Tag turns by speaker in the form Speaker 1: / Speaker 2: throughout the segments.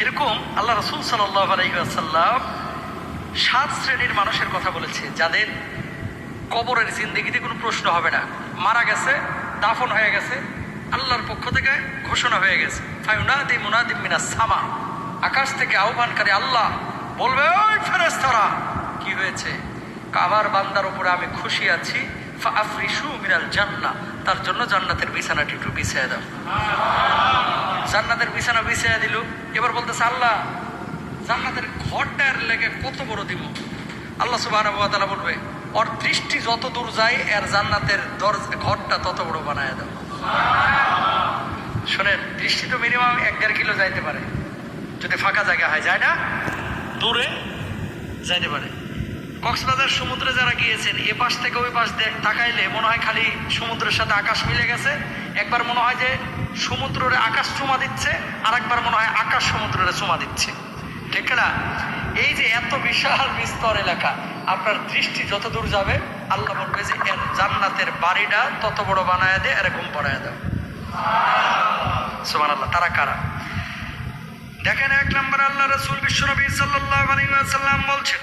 Speaker 1: এরকম আল্লাহ রাসূল সাল্লাল্লাহু আলাইহি ওয়াসাল্লাম 7 শ্রেণীর মানুষের কথা বলেছে, যাদের কবরের জিন্দেগিতে কোনো প্রশ্ন হবে না। মারা গেছে, দাফন হয়ে গেছে, আল্লাহর পক্ষ থেকে ঘোষণা হয়ে গেছে, ফায়ুনাদি মুনাদিম মিনাস সামা, আকাশ থেকে আহ্বানকারী আল্লাহ বলবে, ওই ফেরেশতারা কি হয়েছে? আমার বান্দার উপরে আমি খুশি আছি, ফাআফরিশু মিনাল জান্নাহ, তার জন্য জান্নাতের বিছানাটি একটু বিছিয়ে দাও। জান্নাতের বিছানা বিছিয়ে দিল। এবার বলতেছে, আল্লাহ জান্নাতের ঘরটার লেগে কত বড় দিব? আল্লাহ সুবহানাহু ওয়া তাআলা বলবে, ওর দৃষ্টি যত দূর যায় এর জান্নাতের ঘরটা তত বড় বানায় দাও। শোনেন, দৃষ্টি তো মিনিমাম 1-1.5 কিলো যাইতে পারে যদি ফাঁকা জায়গা হয়, যায় না? দূরে যাইতে পারে। কক্সবাজার সমুদ্রে যারা গিয়েছেন, এ পাশ থেকে ওই পাশ তাকাইলে মনে হয় খালি সমুদ্রের সাথে আকাশ মিলে গেছে। একবার মনে হয় যে সমুদ্রের আকাশ চুমা দিচ্ছে, আর একবার মনে হয় আকাশ সমুদ্রের চুমা দিচ্ছে, ঠিক না? এই যে এত বিশাল বিস্তর এলাকা, আপনার দৃষ্টি যত দূর যাবে আল্লাহ বলবে যে এর জান্নাতের বাড়িটা তত বড় বানায় দে, এরকম বানায় দাও। সুবহানাল্লাহ। তারা কারা? দেখেন, 1 নম্বর আল্লাহ রাসূল বিশ্বনবী সাল্লাল্লাহু আলাইহি ওয়াসাল্লাম বলছেন,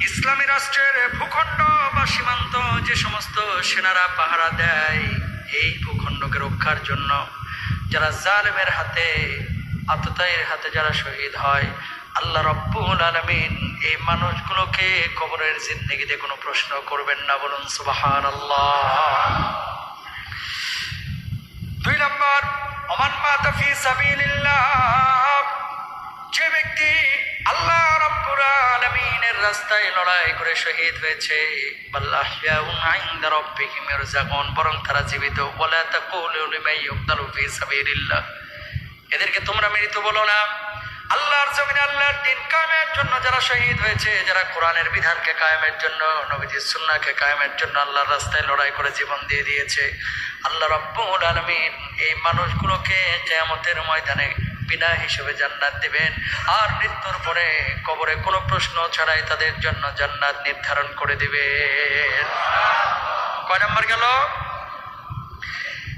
Speaker 1: ইসলামী রাষ্ট্রের ভূখণ্ড বা সীমান্ত যে সমস্ত সেনারা পাহারা দেয়, এই ভূখণ্ডকে রক্ষার জন্য যারা জালেমের হাতে, আততায়ীর হাতে যারা শহীদ হয়, আল্লাহ রাব্বুল আলামিন এই মানুষগুলোকে কবরের জিন্দেগিতে কোনো প্রশ্ন করবেন না। বলুন সুবহানাল্লাহ। 2 নম্বর, ওমান মাতা ফি সাবিলিল্লাহ, যে ব্যক্তি আল্লাহ রাব্বুল আলামিনের রাস্তায় লড়াই করে শহীদ হয়েছে, বাল্লাহয়াউন ইনদা রাব্বিহিম ইয়ারযাকুন, বরং তারা জীবিত। ওয়ালা তাকুলু লিমান ইউকতালু ফি সাবিলিল্লাহ, এদেরকে তোমরা মৃত বলো না। আল্লাহর জমিনে আল্লাহর দ্বীন কায়েমের জন্য যারা শহীদ হয়েছে, যারা কোরআনের বিধানকে কায়েমের জন্য, নবীজির সুন্নাহকে কায়েমের জন্য আল্লাহর রাস্তায় লড়াই করে জীবন দিয়ে দিয়েছে, আল্লাহ রাব্বুল আলামিন এই মানুষগুলোকে কিয়ামতের ময়দানে বিনা হিসেবে জান্নাত দিবেন। আর মৃত্যুর পরে কবরে কোনো প্রশ্ন ছাড়াই তাদের জন্য জান্নাত নির্ধারণ করে দিবেন। কয় নম্বর গেল?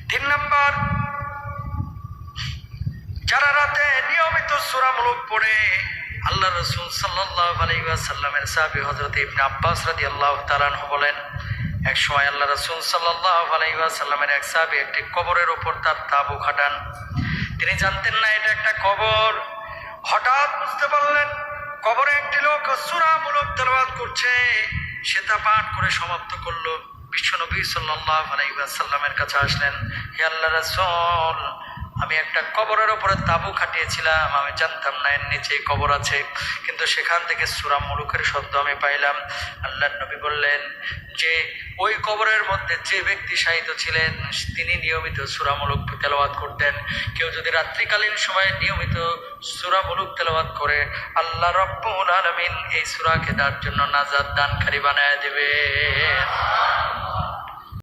Speaker 1: 3 নম্বর, যারা রাতে নিয়মিত সূরা মুলক পড়ে, আল্লাহ রাসূল সাল্লাল্লাহু আলাইহি ওয়াসাল্লামের সাহাবী হযরত ইবনে আব্বাস রাদিয়াল্লাহু তাআলা আনহু বলেন, এক সময় আল্লাহ রাসূল সাল্লাল্লাহু আলাইহি ওয়াসাল্লামের এক সাহাবী একটি কবরের উপর তার তাঁবু খাটান। তিনি জানতেন না এটা একটা কবর। হঠাৎ বুঝতে পারলেন কবরে একটি লোক সূরা মুলক তেলাওয়াত করছে। সে তা পাঠ করে সমাপ্ত করলো। বিশ্বনবী সাল্লাল্লাহু আলাইহি ওয়াসাল্লামের কাছে আসলেন, হে আল্লাহর রাসূল, আমি একটা কবরের উপরে তাঁবু খাটিয়েছিলাম, আমি জানতাম না এর নিচে কবর আছে, কিন্তু সেখান থেকে সূরা মুলুকের শব্দ আমি পাইলাম। আল্লাহর নবী বললেন যে ওই কবরের মধ্যে যে ব্যক্তি শায়িত ছিলেন তিনি নিয়মিত সূরা মুলুক তেলাওয়াত করতেন। কেউ যদি রাত্রিকালীন সময়ে নিয়মিত সূরা মুলুক তেলাওয়াত করে, আল্লাহ রাব্বুল আলামিন এই সূরাকে তার জন্য নাজাত দানকারী বানায় দিবেন।